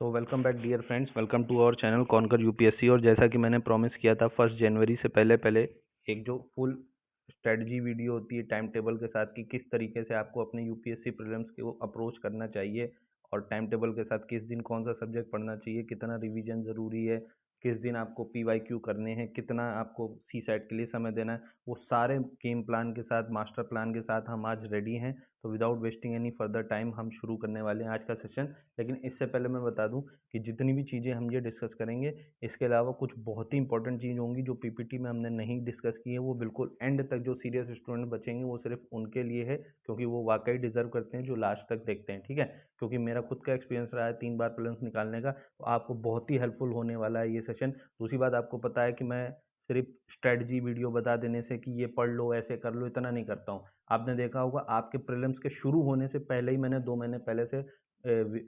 तो welcome back dear friends, welcome to our channel conquer UPSC. और जैसा कि मैंने प्रॉमिस किया था 1 जनवरी से पहले पहले एक जो फुल स्ट्रेटजी वीडियो होती है टाइम टेबल के साथ कि किस तरीके से आपको अपने यूपीएससी प्रीलिम्स को अप्रोच करना चाहिए और टाइम टेबल के साथ किस दिन कौन सा सब्जेक्ट पढ़ना चाहिए, कितना रिवीजन ज़रूरी है, किस दिन आपको पीवाईक्यू करने हैं, कितना आपको सी सेट के लिए समय देना है, वो सारे गेम प्लान के साथ मास्टर प्लान के साथ हम आज रेडी हैं। तो without wasting any further time हम शुरू करने वाले हैं आज का सेशन। लेकिन इससे पहले मैं बता दूं कि जितनी भी चीज़ें हम ये डिस्कस करेंगे, इसके अलावा कुछ बहुत ही इंपॉर्टेंट चीज़ होंगी जो पीपीटी में हमने नहीं डिस्कस की है। वो बिल्कुल एंड तक जो सीरियस स्टूडेंट बचेंगे वो सिर्फ उनके लिए है, क्योंकि वो वाकई डिजर्व करते हैं जो लास्ट तक देखते हैं। ठीक है, क्योंकि मेरा खुद का एक्सपीरियंस रहा है 3 बार प्रीलिम्स निकालने का, तो आपको बहुत ही हेल्पफुल होने वाला है ये सेशन। दूसरी बात, आपको पता है कि मैं सिर्फ स्ट्रेटजी वीडियो बता देने से कि ये पढ़ लो ऐसे कर लो इतना नहीं करता हूँ। आपने देखा होगा आपके प्रीलिम्स के शुरू होने से पहले ही मैंने 2 महीने पहले से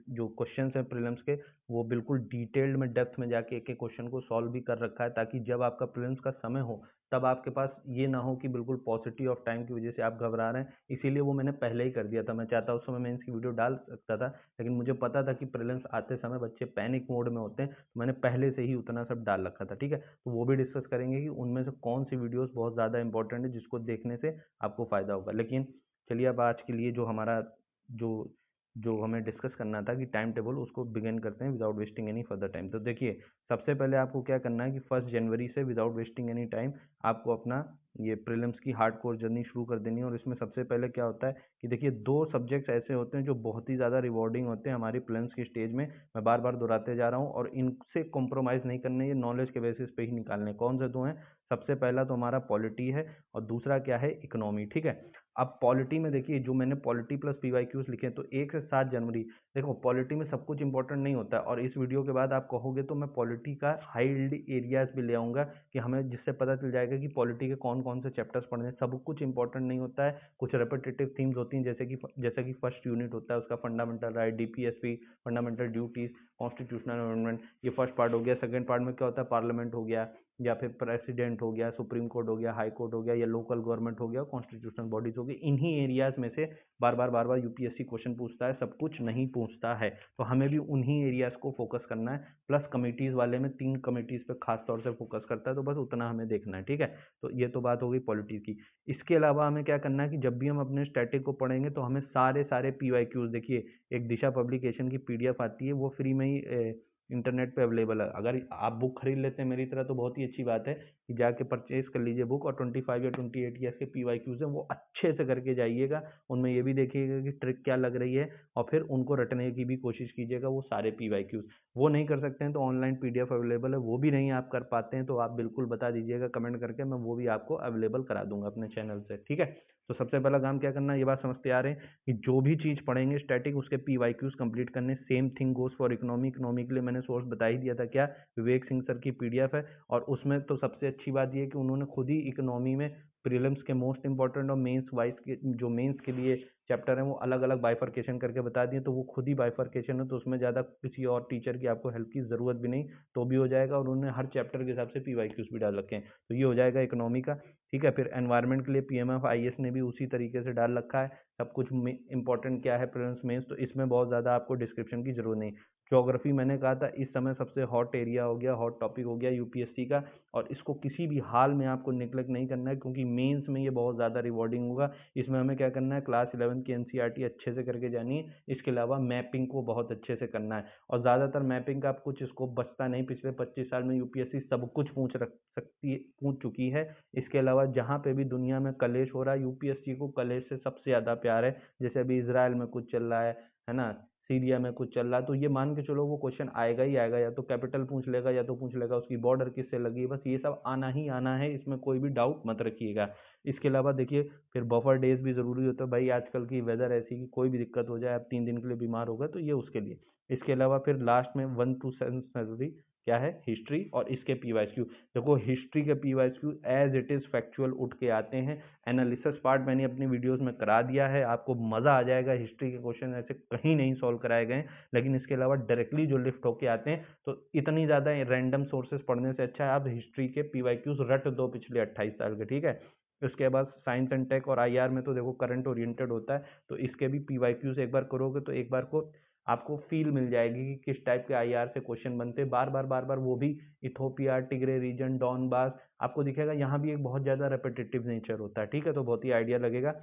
जो क्वेश्चंस हैं प्रीलिम्स के, वो बिल्कुल डिटेल्ड में डेप्थ में जाके एक एक क्वेश्चन को सॉल्व भी कर रखा है, ताकि जब आपका प्रीलिम्स का समय हो तब आपके पास ये ना हो कि बिल्कुल पॉजिटिव ऑफ टाइम की वजह से आप घबरा रहे हैं। इसीलिए वो मैंने पहले ही कर दिया था। मैं चाहता उस समय मेंस की वीडियो डाल सकता था, लेकिन मुझे पता था कि प्रीलिम्स आते समय बच्चे पैनिक मोड में होते हैं, तो मैंने पहले से ही उतना सब डाल रखा था। ठीक है, तो वो भी डिस्कस करेंगे कि उनमें से कौन सी वीडियोस बहुत ज़्यादा इंपॉर्टेंट है जिसको देखने से आपको फ़ायदा होगा। लेकिन चलिए, अब आज के लिए जो हमारा जो जो हमें डिस्कस करना था कि टाइम टेबल, उसको बिगिन करते हैं without wasting any further time. तो देखिए, सबसे पहले आपको क्या करना है कि 1 जनवरी से विदाउट वेस्टिंग एनी टाइम आपको अपना ये प्रीलिम्स की हार्ड कोर जर्नी शुरू कर देनी है। और इसमें सबसे पहले क्या होता है कि देखिए, 2 सब्जेक्ट्स ऐसे होते हैं जो बहुत ही ज़्यादा रिवॉर्डिंग होते हैं हमारी प्रीलिम्स की स्टेज में। मैं बार बार दोहराते जा रहा हूँ और इनसे कॉम्प्रोमाइज़ नहीं करने, ये नॉलेज के बेसिस पे ही निकालने। कौन से 2 हैं? सबसे पहला तो हमारा पॉलिटी है और दूसरा क्या है? इकोनॉमी। ठीक है, अब पॉलिटी में देखिए, जो मैंने पॉलिटी प्लस पीवाईक्यूज लिखे हैं, तो 1 से 7 जनवरी, देखो पॉलिटी में सब कुछ इंपॉर्टेंट नहीं होता है। और इस वीडियो के बाद आप कहोगे तो मैं पॉलिटी का हाई यील्ड एरियाज भी ले आऊंगा कि हमें जिससे पता चल जाएगा कि पॉलिटी के कौन कौन से चैप्टर्स पढ़ने हैं। सब कुछ इंपॉर्टेंट नहीं होता है, कुछ रेपिटेटिव थीम्स होती हैं, जैसे कि फर्स्ट यूनिट होता है उसका fundamental right, DPSP, fundamental duties, constitutional amendment, ये फर्स्ट पार्ट हो गया। सेकंड पार्ट में क्या होता है? पार्लियामेंट हो गया, या फिर प्रेसिडेंट हो गया, सुप्रीम कोर्ट हो गया, हाई कोर्ट हो गया, या लोकल गवर्नमेंट हो गया, कॉन्स्टिट्यूशनल बॉडीज हो गई। इन्हीं एरियाज में से बार बार यूपीएससी क्वेश्चन पूछता है, सब कुछ नहीं पूछता है, तो हमें भी उन्हीं एरियाज को फोकस करना है। प्लस कमिटीज वाले में 3 कमिटीज पे खास तौर से फोकस करता है, तो बस उतना हमें देखना है। ठीक है, तो ये तो बात हो गई पॉलिटिक्स की। इसके अलावा हमें क्या करना है कि जब भी हम अपने स्टैटिक को पढ़ेंगे तो हमें सारे सारे पीवाईक्यूज, देखिए एक दिशा पब्लिकेशन की पीडीएफ आती है, वो फ्री में ही इंटरनेट पे अवेलेबल है। अगर आप बुक खरीद लेते हैं मेरी तरह तो बहुत ही अच्छी बात है कि जाके परचेज कर लीजिए बुक, और 25 या 28 ईयर्स के पीवाईक्यूज हैं वो अच्छे से करके जाइएगा। उनमें ये भी देखिएगा कि ट्रिक क्या लग रही है, और फिर उनको रटने की भी कोशिश कीजिएगा वो सारे पीवाईक्यूज। वो नहीं कर सकते हैं तो ऑनलाइन पीडीएफ अवेलेबल है, वो भी नहीं आप कर पाते हैं तो आप बिल्कुल बता दीजिएगा कमेंट करके, मैं वो भी आपको अवेलेबल करा दूंगा अपने चैनल से। ठीक है, तो सबसे पहला काम क्या करना है, ये बात समझते आ रहे हैं कि जो भी चीज़ पढ़ेंगे स्टैटिक, उसके पीवाईक्यूज कंप्लीट करने। Same thing goes for economy. Economy के लिए मैंने सोर्स बता ही दिया था, क्या? विवेक सिंह सर की पीडीएफ है। और उसमें तो सबसे अच्छी बात ये है कि उन्होंने खुद ही इकोनॉमी में प्रीलिम्स के मोस्ट इंपॉर्टेंट और मेंस वाइज के जो मेंस के लिए चैप्टर हैं वो अलग अलग बाइफर्केशन करके बता दिए। तो वो खुद ही बाइफर्केशन है, तो उसमें ज़्यादा किसी और टीचर की आपको हेल्प की ज़रूरत भी नहीं, तो भी हो जाएगा। और उन्होंने हर चैप्टर के हिसाब से पीवाईक्यूज भी डाल रखे हैं, तो ये हो जाएगा इकोनॉमी का। ठीक है, फिर एनवायरनमेंट के लिए पीएमएफ आईएएस ने भी उसी तरीके से डाल रखा है सब कुछ। इंपॉर्टेंट क्या है प्रीलिम्स मेंस, तो इसमें बहुत ज़्यादा आपको डिस्क्रिप्शन की जरूरत नहीं। ज्योग्राफी मैंने कहा था इस समय सबसे हॉट एरिया हो गया, हॉट टॉपिक हो गया यूपीएससी का, और इसको किसी भी हाल में आपको निगलेक्ट नहीं करना है, क्योंकि मेंस में ये बहुत ज़्यादा रिवॉर्डिंग होगा। इसमें हमें क्या करना है, क्लास 11 की एनसीईआरटी अच्छे से करके जानी है। इसके अलावा मैपिंग को बहुत अच्छे से करना है, और ज़्यादातर मैपिंग का आप कुछ स्कोप बचता नहीं। पिछले 25 साल में यूपीएससी सब कुछ पूछ चुकी है। इसके अलावा जहाँ पे भी दुनिया में कलेश हो रहा है, यूपीएससी को कलेश से सबसे ज़्यादा प्यार है। जैसे अभी इसराइल में कुछ चल रहा है ना, सीरिया में कुछ चल रहा है, तो ये मान के चलो वो क्वेश्चन आएगा ही आएगा। या तो कैपिटल पूछ लेगा, या तो पूछ लेगा उसकी बॉर्डर किससे लगी है। बस ये सब आना ही आना है, इसमें कोई भी डाउट मत रखिएगा। इसके अलावा देखिए, फिर बफर डेज भी ज़रूरी होता है भाई। आजकल की वेदर ऐसी कि कोई भी दिक्कत हो जाए, आप 3 दिन के लिए बीमार हो गए, तो ये उसके लिए। इसके अलावा फिर लास्ट में 1 to 7 क्या है, हिस्ट्री और इसके पीवाईक्यू। देखो हिस्ट्री के PYQ as it is factual उठ के आते हैं। एनालिसिस पार्ट मैंने अपनी वीडियोस में करा दिया है, आपको मज़ा आ जाएगा। हिस्ट्री के क्वेश्चन ऐसे कहीं नहीं सॉल्व कराए गए, लेकिन इसके अलावा डायरेक्टली जो लिफ्ट होके आते हैं, तो इतनी ज़्यादा रैंडम सोर्सेज पढ़ने से अच्छा है आप हिस्ट्री के पीवाईक्यूज रट दो पिछले 28 साल के। ठीक है, उसके बाद साइंस एंड टेक और आईआर में तो देखो करंट ओरिएंटेड होता है, तो इसके भी पीवाईक्यूज एक बार करोगे तो एक बार को आपको फील मिल जाएगी कि किस टाइप के आईआर से क्वेश्चन बनते हैं, बार बार वो भी इथोपिया, टिग्रे रीजन, डॉनबास, आपको दिखेगा यहाँ भी एक बहुत ज़्यादा रेपिटेटिव नेचर होता है, ठीक है, तो बहुत ही आइडिया लगेगा।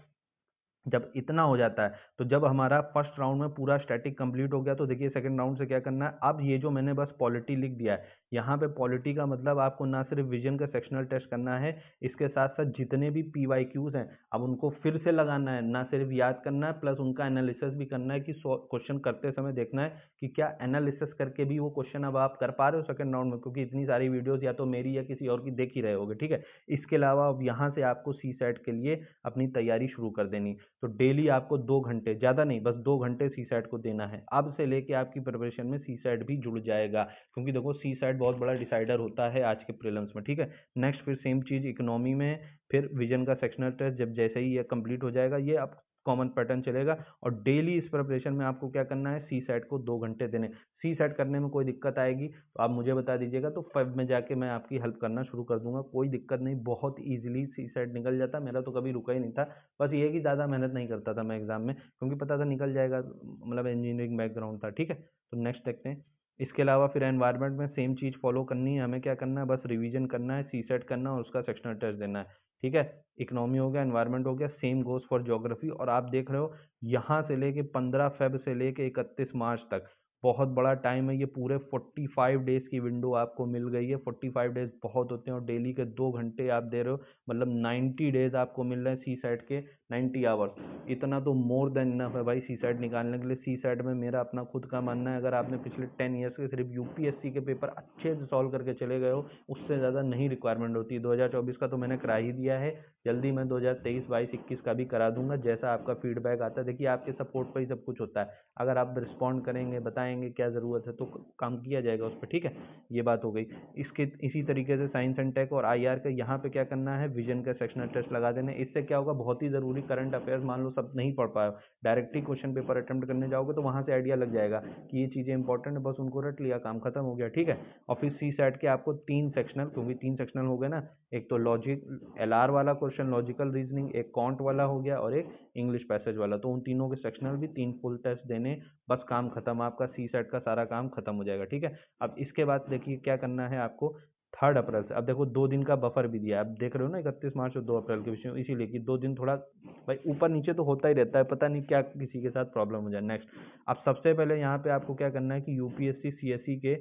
जब इतना हो जाता है तो जब हमारा फर्स्ट राउंड में पूरा स्टैटिक कंप्लीट हो गया, तो देखिए सेकंड राउंड से क्या करना है। अब ये जो मैंने बस पॉलिटी लिख दिया है, यहाँ पे पॉलिटी का मतलब आपको ना सिर्फ विजन का सेक्शनल टेस्ट करना है, इसके साथ साथ जितने भी पीवाईक्यूज हैं अब उनको फिर से लगाना है, ना सिर्फ याद करना है, प्लस उनका एनालिसिस भी करना है कि क्वेश्चन करते समय देखना है कि क्या एनालिसिस करके भी वो क्वेश्चन अब आप कर पा रहे हो सेकंड राउंड में, क्योंकि इतनी सारी वीडियोज या तो मेरी या किसी और की देख ही रहे होगे, ठीक है। इसके अलावा अब यहाँ से आपको सी सेट के लिए अपनी तैयारी शुरू कर देनी। तो डेली आपको 2 घंटे, ज़्यादा नहीं, बस 2 घंटे सी सेट को देना है। अब से लेके आपकी प्रिपरेशन में सी सेट भी जुड़ जाएगा, क्योंकि देखो सी सेट बहुत बड़ा डिसाइडर होता है आज के प्रीलिम्स में, ठीक है। नेक्स्ट फिर सेम चीज़ इकोनॉमी में, फिर विजन का सेक्शनल टेस्ट जब जैसे ही ये कंप्लीट हो जाएगा, ये अब कॉमन पैटर्न चलेगा। और डेली इस प्रिपरेशन में आपको क्या करना है, सी सेट को 2 घंटे देने। सी सेट करने में कोई दिक्कत आएगी तो आप मुझे बता दीजिएगा, तो फब में जाके मैं आपकी हेल्प करना शुरू कर दूंगा, कोई दिक्कत नहीं, बहुत ईजिली सी सेट निकल जाता। मेरा तो कभी रुका ही नहीं था, बस ये कि ज़्यादा मेहनत नहीं करता था मैं एग्जाम में, क्योंकि पता था निकल जाएगा, मतलब इंजीनियरिंग बैकग्राउंड था, ठीक है। तो नेक्स्ट देखते हैं। इसके अलावा फिर एनवायरनमेंट में सेम चीज़ फॉलो करनी है, हमें क्या करना है, बस रिवीजन करना है, सी सेट करना है और उसका सेक्शनल टेस्ट देना है, ठीक है। इकोनॉमी हो गया, एनवायरनमेंट हो गया, सेम गोज फॉर ज्योग्राफी। और आप देख रहे हो यहाँ से लेके 15 फेब से लेके 31 मार्च तक बहुत बड़ा टाइम है, ये पूरे 45 डेज की विंडो आपको मिल गई है। 45 डेज बहुत होते हैं, और डेली के 2 घंटे आप दे रहे हो, मतलब 90 डेज आपको मिल रहे हैं सी सेट के, 90 आवर्स। इतना तो मोर देन इनफ है भाई सी सेट निकालने के लिए। सी सेट में मेरा अपना खुद का मानना है, अगर आपने पिछले 10 ईयर्स के सिर्फ यूपीएससी के पेपर अच्छे से सॉल्व करके चले गए हो, उससे ज़्यादा नहीं रिक्वायरमेंट होती है। 2024 का तो मैंने करा ही दिया है, जल्दी मैं 2023, 22, 21 का भी करा दूंगा, जैसा आपका फीडबैक आता है। देखिए आपके सपोर्ट पर ही सब कुछ होता है, अगर आप रिस्पॉन्ड करेंगे, बताएंगे क्या ज़रूरत है, तो काम किया जाएगा उस पर, ठीक है। ये बात हो गई। इसके इसी तरीके से साइंस एंड टेक और आईआर का यहाँ पे क्या करना है, विजन का सेक्शनल टेस्ट लगा देने। इससे क्या होगा, बहुत ही ज़रूरी करंट अफेयर्स मान लो सब नहीं पढ़ पाए, डायरेक्टली क्वेश्चन पेपर अटेम्प्ट करने जाओगे तो वहाँ से आइडिया लग जाएगा कि ये चीज़ें इंपॉर्टेंट है, बस उनको रट लिया, काम खत्म हो गया, ठीक है। और फिर सी सेट के आपको 3 सेक्शनल, क्योंकि 3 सेक्शनल हो गए ना, एक तो लॉजिक एलआर वाला क्वेश्चन, लॉजिकल रीजनिंग, एक कॉन्ट वाला हो गया, और एक इंग्लिश पैसेज वाला, तो उन तीनों के सेक्शनल भी 3 फुल टेस्ट देने, बस काम खत्म, आपका सी सेट का सारा काम खत्म हो जाएगा, ठीक है। अब इसके बाद देखिए क्या करना है आपको, 3 अप्रैल से, अब देखो 2 दिन का बफर भी दिया है, अब देख रहे हो ना 31 मार्च और 2 अप्रैल के विषय, इसीलिए कि 2 दिन थोड़ा भाई ऊपर नीचे तो होता ही रहता है, पता नहीं क्या किसी के साथ प्रॉब्लम हो जाए। नेक्स्ट, अब सबसे पहले यहाँ पे आपको क्या करना है कि यूपीएससी सीएससी के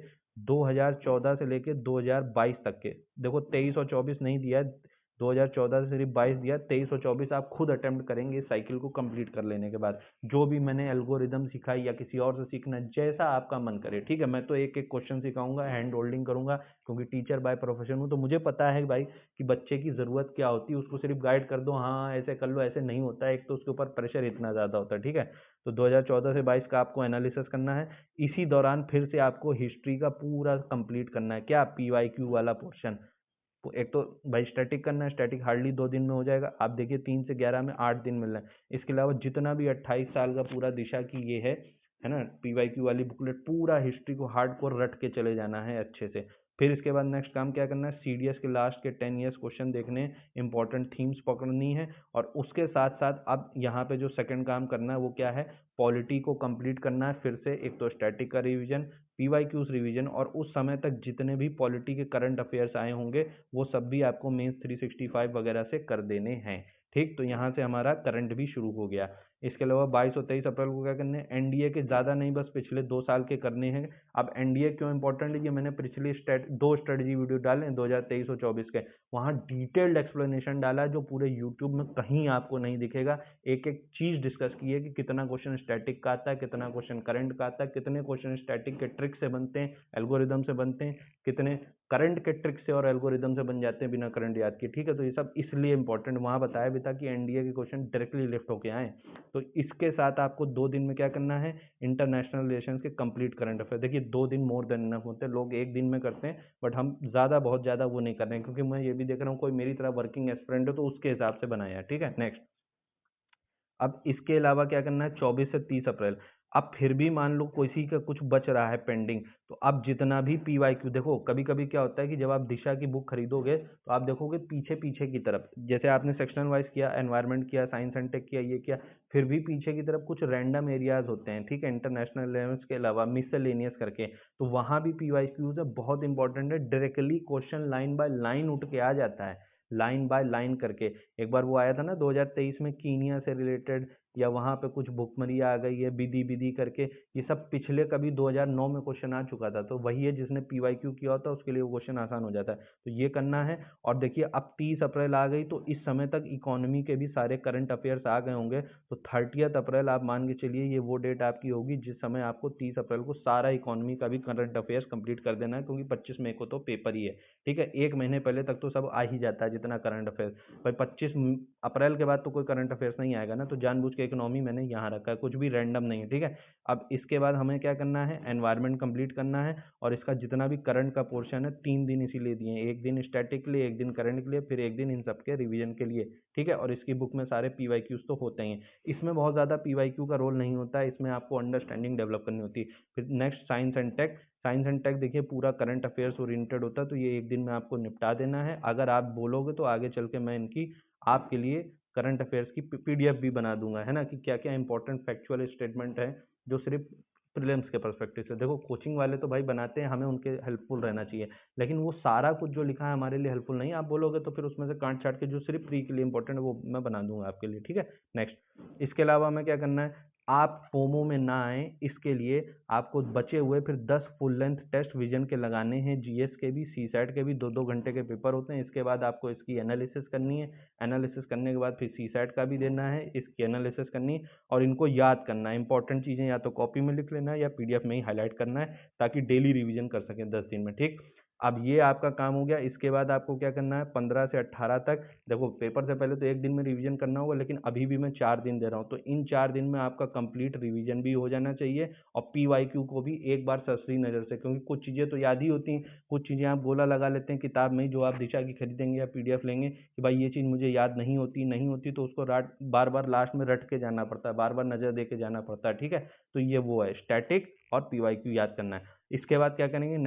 2014 से लेके 2022 तक के, देखो 23 और 24 नहीं दिया है, 2014 से सिर्फ 22 दिया, 23 और 24 आप खुद अटेम्प्ट करेंगे इस साइकिल को कंप्लीट कर लेने के बाद। जो भी मैंने एल्गोरिदम सिखाई या किसी और से सीखना, जैसा आपका मन करे, ठीक है। मैं तो एक एक क्वेश्चन सिखाऊंगा, हैंड होल्डिंग करूंगा, क्योंकि टीचर बाय प्रोफेशन हूँ, तो मुझे पता है भाई कि बच्चे की ज़रूरत क्या होती है। उसको सिर्फ गाइड कर दो, हाँ ऐसे कर लो, ऐसे नहीं होता है, एक तो उसके ऊपर प्रेशर इतना ज़्यादा होता है, ठीक है। तो 2014 से 22 का आपको एनालिसिस करना है। इसी दौरान फिर से आपको हिस्ट्री का पूरा कंप्लीट करना है, क्या पीवाईक्यू वाला पोर्शन। तो एक तो भाई स्टैटिक करना है, स्टैटिक हार्डली 2 दिन में हो जाएगा। आप देखिए 3 से 11 में 8 दिन मिल रहे हैं। इसके अलावा जितना भी 28 साल का पूरा दिशा की ये है ना, पीवाईक्यू वाली बुकलेट, पूरा हिस्ट्री को हार्डकोर रट के चले जाना है अच्छे से। फिर इसके बाद नेक्स्ट काम क्या करना है, सीडीएस के लास्ट के 10 ईयर्स क्वेश्चन देखने, इंपॉर्टेंट थीम्स पकड़नी है। और उसके साथ साथ अब यहाँ पे जो सेकंड काम करना है वो क्या है, पॉलिटी को कंप्लीट करना है फिर से। एक तो स्टैटिक का रिवीजन, पीवाईक्यूज रिवीजन, और उस समय तक जितने भी पॉलिटी के करंट अफेयर्स आए होंगे वो सब भी आपको मेंस 365 वगैरह से कर देने हैं, ठीक। तो यहाँ से हमारा करंट भी शुरू हो गया। इसके अलावा 22 और 23 अप्रैल को क्या करने हैं, एनडीए के ज़्यादा नहीं, बस पिछले 2 साल के करने हैं। अब एनडीए क्यों इंपॉर्टेंट है, ये मैंने पिछली 2 स्ट्रेटजी वीडियो डाले हैं 2023 और 24 के, वहाँ डिटेल्ड एक्सप्लेनेशन डाला है जो पूरे यूट्यूब में कहीं आपको नहीं दिखेगा। एक एक चीज़ डिस्कस की है कि कितना क्वेश्चन स्टैटिक का आता है, कितना क्वेश्चन करंट का आता है, कितने क्वेश्चन स्टैटिक के ट्रिक से बनते हैं, एल्गोरिदम से बनते हैं, कितने करंट के ट्रिक से और एल्गोरिदम से बन जाते हैं बिना करंट याद किए, ठीक है। तो ये सब इसलिए इंपॉर्टेंट वहाँ बताया भी था कि एनडीए के क्वेश्चन डायरेक्टली लिफ्ट होके आए। तो इसके साथ आपको 2 दिन में क्या करना है, इंटरनेशनल रिलेशंस के कंप्लीट करंट अफेयर। देखिए 2 दिन मोर देन इनफ होते हैं, लोग एक दिन में करते हैं, बट हम ज़्यादा बहुत ज़्यादा वो नहीं कर रहे हैं, क्योंकि मैं ये भी देख रहा हूँ कोई मेरी तरह वर्किंग एस्पिरेंट है तो उसके हिसाब से बनाया है, ठीक है। नेक्स्ट, अब इसके अलावा क्या करना है, 24 से 30 अप्रैल, अब फिर भी मान लो किसी का कुछ बच रहा है पेंडिंग, तो अब जितना भी पीवाईक्यू देखो, कभी कभी क्या होता है कि जब आप दिशा की बुक खरीदोगे तो आप देखोगे पीछे पीछे की तरफ, जैसे आपने सेक्शनल वाइज किया, एनवायरनमेंट किया, साइंस एंड टेक किया, ये किया, फिर भी पीछे की तरफ कुछ रैंडम एरियाज होते हैं, ठीक है, इंटरनेशनल लेवल्स के अलावा मिसलेनियस करके, तो वहां भी पीवाईक्यूज है, बहुत इंपॉर्टेंट है, directly question line by line उठ के आ जाता है, लाइन बाय लाइन करके। एक बार वो आया था ना 2023 में कीनिया से रिलेटेड, या वहां पे कुछ भुखमरी आ गई है बिदी बिदी करके, ये सब पिछले कभी 2009 में क्वेश्चन आ चुका था, तो वही है जिसने पीवाईक्यू किया होता है उसके लिए वो क्वेश्चन आसान हो जाता है, तो ये करना है। और देखिए अब 30 अप्रैल आ गई, तो इस समय तक इकोनॉमी के भी सारे करंट अफेयर्स आ गए होंगे, तो 30 अप्रैल आप मान के चलिए ये वो डेट आपकी होगी जिस समय आपको 30 अप्रैल को सारा इकोनॉमी का भी करंट अफेयर्स कंप्लीट कर देना है, क्योंकि 25 मई को तो पेपर ही है, ठीक है, एक महीने पहले तक तो सब आ ही जाता है जितना करंट अफेयर्स, भाई 25 अप्रैल के बाद तो कोई करंट अफेयर्स नहीं आएगा ना, तो जानबूझ के इकोनॉमी मैंने यहाँ रखा है, कुछ भी रैंडम नहीं है, ठीक है। अब इसके बाद हमें क्या करना है, एनवायरनमेंट कंप्लीट करना है, और इसका जितना भी करंट का पोर्शन है 3 दिन इसीलिए दिए हैं, एक दिन स्टैटिक के लिए, एक दिन करंट के लिए, फिर एक दिन इन सब के रिवीजन के लिए, ठीक है। और इसकी बुक में सारे पीवाईक्यूज तो होते ही हैं, इसमें बहुत ज़्यादा पीवाईक्यू का रोल नहीं होता है, इसमें आपको अंडरस्टैंडिंग डेवलप करनी होती है। फिर next science and tech, science and tech देखिए पूरा करंट अफेयर्स ओरिएंटेड होता है, तो ये एक दिन में आपको निपटा देना है, अगर आप बोलोगे तो आगे चल के मैं इनकी आपके लिए करंट अफेयर्स की पीडीएफ भी बना दूंगा, है ना, कि क्या क्या इंपॉर्टेंट फैक्चुअल स्टेटमेंट है जो सिर्फ प्रीलिम्स के पर्सपेक्टिव से, देखो कोचिंग वाले तो भाई बनाते हैं, हमें उनके हेल्पफुल रहना चाहिए, लेकिन वो सारा कुछ जो लिखा है हमारे लिए हेल्पफुल नहीं, आप बोलोगे तो फिर उसमें से काट छाट के जो सिर्फ प्री के लिए इंपॉर्टेंट है वो मैं बना दूंगा आपके लिए, ठीक है। नेक्स्ट, इसके अलावा हमें क्या करना है, आप फोमो में ना आए इसके लिए आपको बचे हुए फिर 10 फुल लेंथ टेस्ट विजन के लगाने हैं, जीएस के भी, सी सैट के भी, 2-2 घंटे के पेपर होते हैं, इसके बाद आपको इसकी एनालिसिस करनी है, एनालिसिस करने के बाद फिर सी सैट का भी देना है, इसकी एनालिसिस करनी है, और इनको याद करना है, इंपॉर्टेंट चीज़ें या तो कॉपी में लिख लेना है या पीडीएफ में ही हाईलाइट करना है, ताकि डेली रिवीजन कर सकें 10 दिन में, ठीक। अब ये आपका काम हो गया, इसके बाद आपको क्या करना है, 15 से 18 तक, देखो पेपर से पहले तो एक दिन में रिवीजन करना होगा, लेकिन अभी भी मैं 4 दिन दे रहा हूँ, तो इन 4 दिन में आपका कंप्लीट रिवीजन भी हो जाना चाहिए, और पीवाईक्यू को भी एक बार सरसरी नज़र से, क्योंकि कुछ चीज़ें तो याद ही होती हैं, कुछ चीज़ें आप गोला लगा लेते हैं किताब में, जो आप दिशा की खरीदेंगे या पीडीएफ लेंगे कि भाई ये चीज़ मुझे याद नहीं होती, तो उसको बार बार लास्ट में रट के जाना पड़ता है, बार बार नज़र दे के जाना पड़ता है, ठीक है। तो ये वो है स्टैटिक और पीवाईक्यू याद करना है। इसके बाद क्या करेंगे,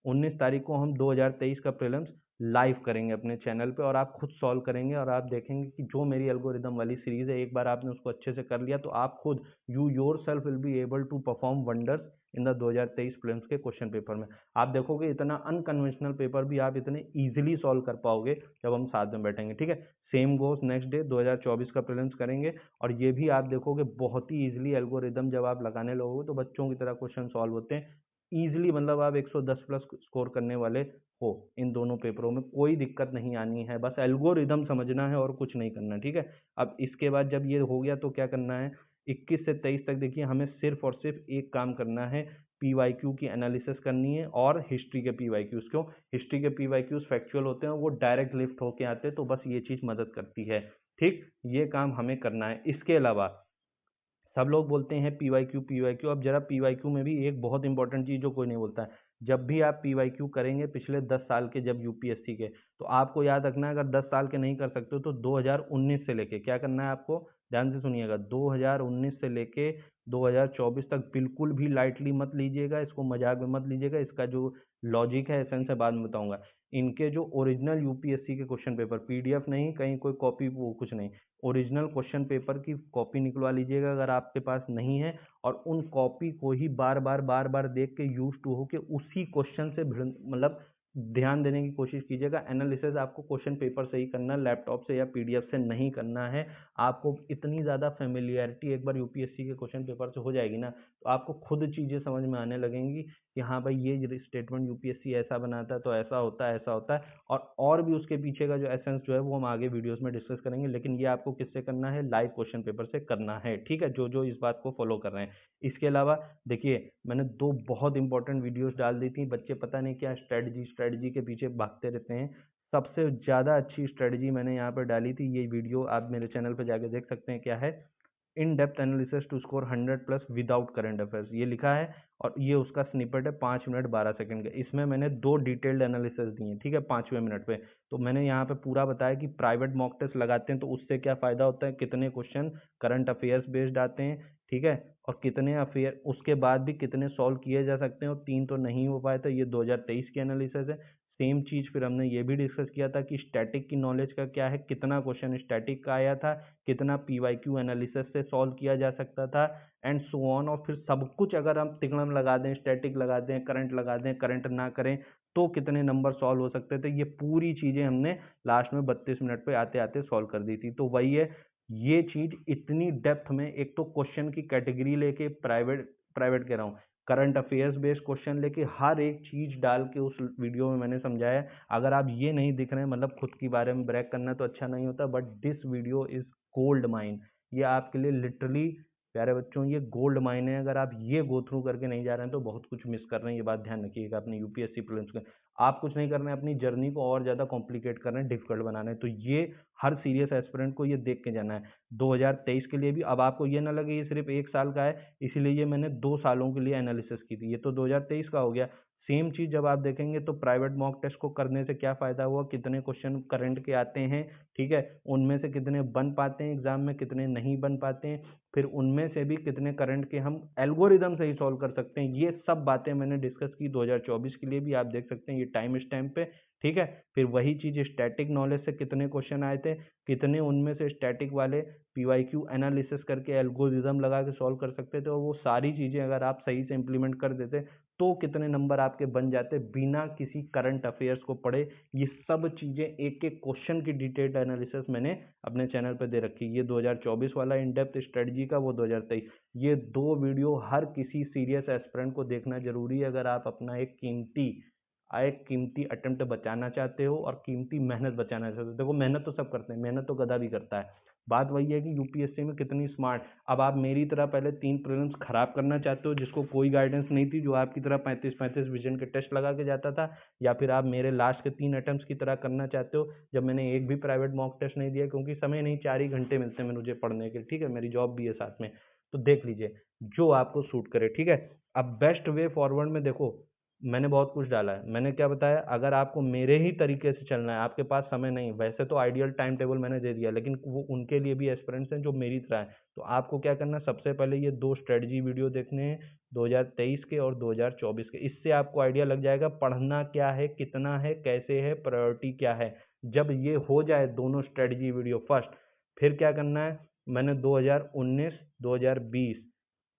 19 तारीख को हम 2023 का प्रीलिम्स लाइव करेंगे अपने चैनल पे, और आप खुद सॉल्व करेंगे, और आप देखेंगे कि जो मेरी एल्गोरिदम वाली सीरीज है, एक बार आपने उसको अच्छे से कर लिया तो आप खुद you yourself will be able to perform wonders in the 2023 prelims के क्वेश्चन पेपर में। आप देखोगे इतना अनकन्वेंशनल पेपर भी आप इतने इजीली सॉल्व कर पाओगे जब हम साथ में बैठेंगे, ठीक है। सेम गोस नेक्स्ट डे 2024 का प्रीलिम्स करेंगे, और ये भी आप देखोगे बहुत ही इजीली एल्गोरिदम जब आप लगाने लगोगे तो बच्चों की तरह क्वेश्चन सॉल्व होते हैं ईजिली, मतलब आप 110 प्लस स्कोर करने वाले हो इन दोनों पेपरों में, कोई दिक्कत नहीं आनी है, बस एल्गोरिदम समझना है और कुछ नहीं करना, ठीक है। अब इसके बाद जब ये हो गया तो क्या करना है, 21 से 23 तक देखिए हमें सिर्फ और सिर्फ एक काम करना है, पीवाईक्यू की एनालिसिस करनी है, और हिस्ट्री के पीवाईक्यूज, क्यों, हिस्ट्री के पीवाईक्यूज फैक्चुअल होते हैं, वो डायरेक्ट लिफ्ट होके आते हैं, तो बस ये चीज़ मदद करती है, ठीक, ये काम हमें करना है। इसके अलावा सब लोग बोलते हैं पीवाईक्यू पीवाईक्यू, अब जरा पीवाईक्यू में भी एक बहुत इंपॉर्टेंट चीज़ जो कोई नहीं बोलता है, जब भी आप पीवाईक्यू करेंगे पिछले 10 साल के जब यूपीएससी के, तो आपको याद रखना है, अगर 10 साल के नहीं कर सकते हो तो 2019 से लेके क्या करना है आपको, ध्यान से सुनिएगा, 2019 से लेके 2024 तक बिल्कुल भी लाइटली मत लीजिएगा, इसको मजाक में मत लीजिएगा, इसका जो लॉजिक है एसेंस है बाद में बताऊंगा। इनके जो ओरिजिनल यूपीएससी के क्वेश्चन पेपर, पीडीएफ नहीं, कहीं कोई कॉपी वो कुछ नहीं, ओरिजिनल क्वेश्चन पेपर की कॉपी निकलवा लीजिएगा अगर आपके पास नहीं है, और उन कॉपी को ही बार बार देख के यूज टू हो के उसी क्वेश्चन से मतलब ध्यान देने की कोशिश कीजिएगा। एनालिसिस आपको क्वेश्चन पेपर से ही करना है, लैपटॉप से या पीडीएफ से नहीं करना है। आपको इतनी ज़्यादा फेमिलियरिटी एक बार यूपीएससी के क्वेश्चन पेपर से हो जाएगी ना, तो आपको खुद चीज़ें समझ में आने लगेंगी कि हाँ भाई ये स्टेटमेंट यूपीएससी ऐसा बनाता है तो ऐसा होता है, ऐसा होता है, और भी उसके पीछे का जो एसेंस जो है वो हम आगे वीडियोस में डिस्कस करेंगे, लेकिन ये आपको किससे करना है, लाइव क्वेश्चन पेपर से करना है, ठीक है, जो जो इस बात को फॉलो कर रहे हैं। इसके अलावा देखिए मैंने 2 बहुत इंपॉर्टेंट वीडियोस डाल दी थी, बच्चे पता नहीं क्या स्ट्रेटजी के पीछे भागते रहते हैं। सबसे ज़्यादा अच्छी स्ट्रेटजी मैंने यहाँ पर डाली थी, ये वीडियो आप मेरे चैनल पर जाके देख सकते हैं, क्या है, in depth analysis to score 100 plus without current affairs, ये लिखा है, और ये उसका स्निपेट है 5 मिनट 12 सेकंड का। इसमें मैंने 2 डिटेल्ड एनालिसिस दिए हैं, ठीक है, 5वें मिनट पे। तो मैंने यहाँ पे पूरा बताया कि प्राइवेट मॉक टेस्ट लगाते हैं तो उससे क्या फ़ायदा होता है, कितने क्वेश्चन करंट अफेयर्स बेस्ड आते हैं, ठीक है, और कितने अफेयर उसके बाद भी कितने सॉल्व किए जा सकते हैं, और 3 तो नहीं हो पाए थे। ये 2023 की एनालिसिस है। सेम चीज़ फिर हमने ये भी डिस्कस किया था कि स्टैटिक की नॉलेज का क्या है, कितना क्वेश्चन स्टैटिक का आया था, कितना पीवाईक्यू एनालिसिस से सॉल्व किया जा सकता था, एंड सो ऑन। और फिर सब कुछ अगर हम तिकड़म लगा दें, स्टैटिक लगा दें, करंट लगा दें, करंट ना करें, तो कितने नंबर सॉल्व हो सकते थे, ये पूरी चीज़ें हमने लास्ट में 32 मिनट पे आते आते सॉल्व कर दी थी। तो वही है, ये चीज़ इतनी डेप्थ में, एक तो क्वेश्चन की कैटेगरी लेके, प्राइवेट प्राइवेट कह रहा हूँ, करंट अफेयर्स बेस्ड क्वेश्चन लेके, हर एक चीज़ डाल के उस वीडियो में मैंने समझाया। अगर आप ये नहीं दिख रहे हैं, मतलब खुद के बारे में ब्रैग करना तो अच्छा नहीं होता, but this video is gold mine. ये आपके लिए लिटरली, प्यारे बच्चों, ये गोल्ड माइन है। अगर आप ये गो थ्रू करके नहीं जा रहे हैं तो बहुत कुछ मिस कर रहे हैं, ये बात ध्यान रखिएगा अपनी यूपीएससी प्रीलिम्स के। आप कुछ नहीं कर रहे हैं, अपनी जर्नी को और ज़्यादा कॉम्प्लिकेट कर रहे हैं, डिफिकल्ट बना रहे हैं। तो ये हर सीरियस एस्पिरेंट को ये देख के जाना है 2023 के लिए भी। अब आपको ये ना लगे ये सिर्फ 1 साल का है, इसीलिए ये मैंने 2 सालों के लिए एनालिसिस की थी, ये तो 2023 का हो गया। सेम चीज़ जब आप देखेंगे तो प्राइवेट मॉक टेस्ट को करने से क्या फ़ायदा हुआ, कितने क्वेश्चन करंट के आते हैं, ठीक है, उनमें से कितने बन पाते हैं एग्जाम में, कितने नहीं बन पाते हैं, फिर उनमें से भी कितने करंट के हम एल्गोरिदम से ही सॉल्व कर सकते हैं। ये सब बातें मैंने डिस्कस की 2024 के लिए भी, आप देख सकते हैं ये टाइम स्टैम्प पे, ठीक है। फिर वही चीज़ स्टैटिक नॉलेज से कितने क्वेश्चन आए थे, कितने उनमें से स्टैटिक वाले पीवाईक्यू एनालिसिस करके एल्गोरिदम लगा के सॉल्व कर सकते थे, और वो सारी चीज़ें अगर आप सही से इंप्लीमेंट कर देते तो कितने नंबर आपके बन जाते बिना किसी करंट अफेयर्स को पढ़े। ये सब चीज़ें, एक एक क्वेश्चन की डिटेल्ड एनालिसिस मैंने अपने चैनल पे दे रखी है। ये 2024 वाला इन डेप्थ स्ट्रेटजी का, वो 2023। ये 2 वीडियो हर किसी सीरियस एस्पिरेंट को देखना जरूरी है, अगर आप अपना एक कीमती अटेम्प्ट बचाना चाहते हो और कीमती मेहनत बचाना चाहते हो। देखो, मेहनत तो सब करते हैं, मेहनत तो गधा भी करता है। बात वही है कि यूपीएससी में कितनी स्मार्ट। अब आप मेरी तरह पहले 3 प्रीलिम्स खराब करना चाहते हो, जिसको कोई गाइडेंस नहीं थी, जो आपकी तरह 35-35 विजन के टेस्ट लगा के जाता था, या फिर आप मेरे लास्ट के 3 अटेम्प्ट्स की तरह करना चाहते हो, जब मैंने एक भी प्राइवेट मॉक टेस्ट नहीं दिया, क्योंकि समय नहीं, 4 ही घंटे मिलते हैं मुझे पढ़ने के, ठीक है, मेरी जॉब भी है साथ में। तो देख लीजिए जो आपको सूट करे, ठीक है। अब बेस्ट वे फॉरवर्ड में देखो, मैंने बहुत कुछ डाला है। मैंने क्या बताया, अगर आपको मेरे ही तरीके से चलना है, आपके पास समय नहीं, वैसे तो आइडियल टाइम टेबल मैंने दे दिया, लेकिन वो उनके लिए भी एस्पिरेंट्स हैं जो मेरी तरह हैं। तो आपको क्या करना है, सबसे पहले ये 2 स्ट्रेटजी वीडियो देखने हैं, 2023 के और 2024 के। इससे आपको आइडिया लग जाएगा पढ़ना क्या है, कितना है, कैसे है, प्रायोरिटी क्या है। जब ये हो जाए दोनों स्ट्रेटजी वीडियो फर्स्ट, फिर क्या करना है, मैंने 2019, 2020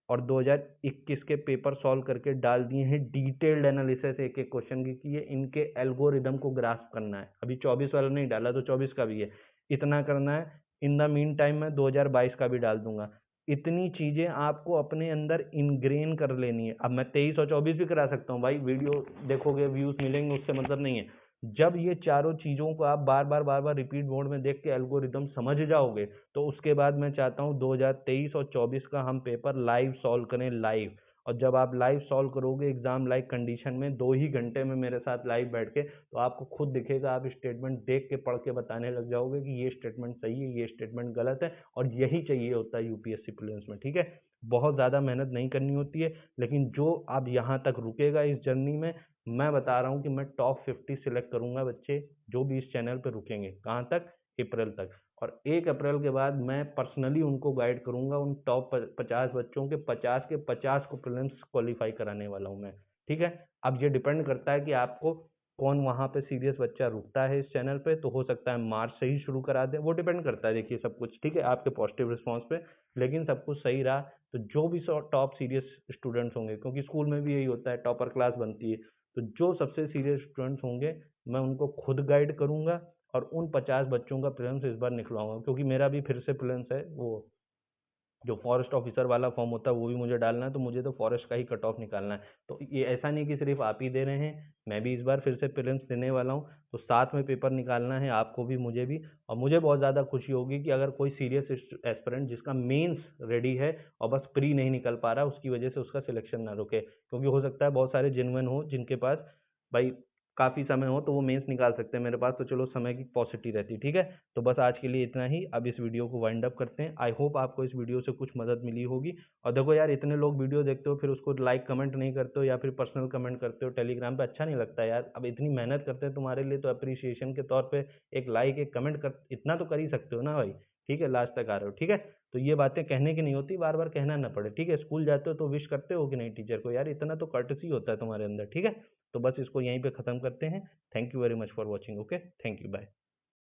और 2021 के पेपर सॉल्व करके डाल दिए हैं, डिटेल्ड एनालिसिस एक एक क्वेश्चन की, कि ये इनके एल्गोरिदम को ग्रास्प करना है। अभी 24 वाला नहीं डाला, तो 24 का भी है, इतना करना है। इन द मीन टाइम मैं 2022 का भी डाल दूंगा। इतनी चीजें आपको अपने अंदर इनग्रेन कर लेनी है। अब मैं 23 और 24 भी करा सकता हूँ भाई, वीडियो देखोगे, व्यूज मिलेंगे, उससे मतलब नहीं है। जब ये चारों चीजों को आप बार बार रिपीट मोड में देख के एल्गोरिदम समझ जाओगे, तो उसके बाद मैं चाहता हूँ 2023 और 24 का हम पेपर लाइव सॉल्व करें, लाइव। और जब आप लाइव सॉल्व करोगे एग्जाम लाइक कंडीशन में, 2 ही घंटे में मेरे साथ लाइव बैठ के, तो आपको खुद दिखेगा, आप स्टेटमेंट देख के पढ़ के बताने लग जाओगे कि ये स्टेटमेंट सही है, ये स्टेटमेंट गलत है। और यही चाहिए होता है यूपीएससी प्रीलिम्स में, ठीक है। बहुत ज़्यादा मेहनत नहीं करनी होती है, लेकिन जो अब यहाँ तक रुकेगा इस जर्नी में, मैं बता रहा हूँ कि मैं टॉप 50 सिलेक्ट करूंगा बच्चे, जो भी इस चैनल पर रुकेंगे। कहाँ तक? अप्रैल तक। और 1 अप्रैल के बाद मैं पर्सनली उनको गाइड करूंगा, उन टॉप 50 बच्चों के 50 के 50 को प्रीलिम्स क्वालिफाई कराने वाला हूं मैं, ठीक है। अब ये डिपेंड करता है कि आपको कौन वहां पे सीरियस बच्चा रुकता है इस चैनल पे, तो हो सकता है मार्च से ही शुरू करा दे, वो डिपेंड करता है, देखिए सब कुछ, ठीक है, आपके पॉजिटिव रिस्पॉन्स पे। लेकिन सब कुछ सही रहा तो जो भी टॉप सीरियस स्टूडेंट्स होंगे, क्योंकि स्कूल में भी यही होता है, टॉपर क्लास बनती है, तो जो सबसे सीरियस स्टूडेंट्स होंगे मैं उनको खुद गाइड करूंगा, और उन 50 बच्चों का प्रीलिम्स इस बार निकलवाऊंगा, क्योंकि मेरा भी फिर से प्रीलिम्स है, वो जो फॉरेस्ट ऑफिसर वाला फॉर्म होता है वो भी मुझे डालना है, तो मुझे तो फॉरेस्ट का ही कट ऑफ निकालना है। तो ये ऐसा नहीं कि सिर्फ आप ही दे रहे हैं, मैं भी इस बार फिर से प्रीलिम्स देने वाला हूँ, तो साथ में पेपर निकालना है आपको भी, मुझे भी। और मुझे बहुत ज़्यादा खुशी होगी कि अगर कोई सीरियस एस्पिरेंट जिसका मेंस रेडी है और बस प्री नहीं निकल पा रहा, उसकी वजह से उसका सिलेक्शन ना रुके, क्योंकि हो सकता है बहुत सारे जेन्युइन हो जिनके पास भाई काफ़ी समय हो, तो वो मेंस निकाल सकते हैं, मेरे पास तो चलो समय की पॉसिटी रहती, ठीक है। तो बस आज के लिए इतना ही, अब इस वीडियो को वाइंड अप करते हैं। आई होप आपको इस वीडियो से कुछ मदद मिली होगी। और देखो यार, इतने लोग वीडियो देखते हो फिर उसको लाइक कमेंट नहीं करते हो, या फिर पर्सनल कमेंट करते हो टेलीग्राम पे, अच्छा नहीं लगता यार। अब इतनी मेहनत करते हैं तुम्हारे लिए, तो अप्रिसिएशन के तौर पे एक लाइक, एक कमेंट कर, इतना तो कर ही सकते हो ना भाई। ठीक है, लास्ट तक आ रहे हो, ठीक है। तो ये बातें कहने की नहीं होती, बार बार कहना ना पड़े, ठीक है। स्कूल जाते हो तो विश करते हो कि नहीं टीचर को, यार इतना तो कर्टसी होता है तुम्हारे अंदर, ठीक है। तो बस इसको यहीं पे ख़त्म करते हैं। Thank you very much for watching. Okay, thank you, bye.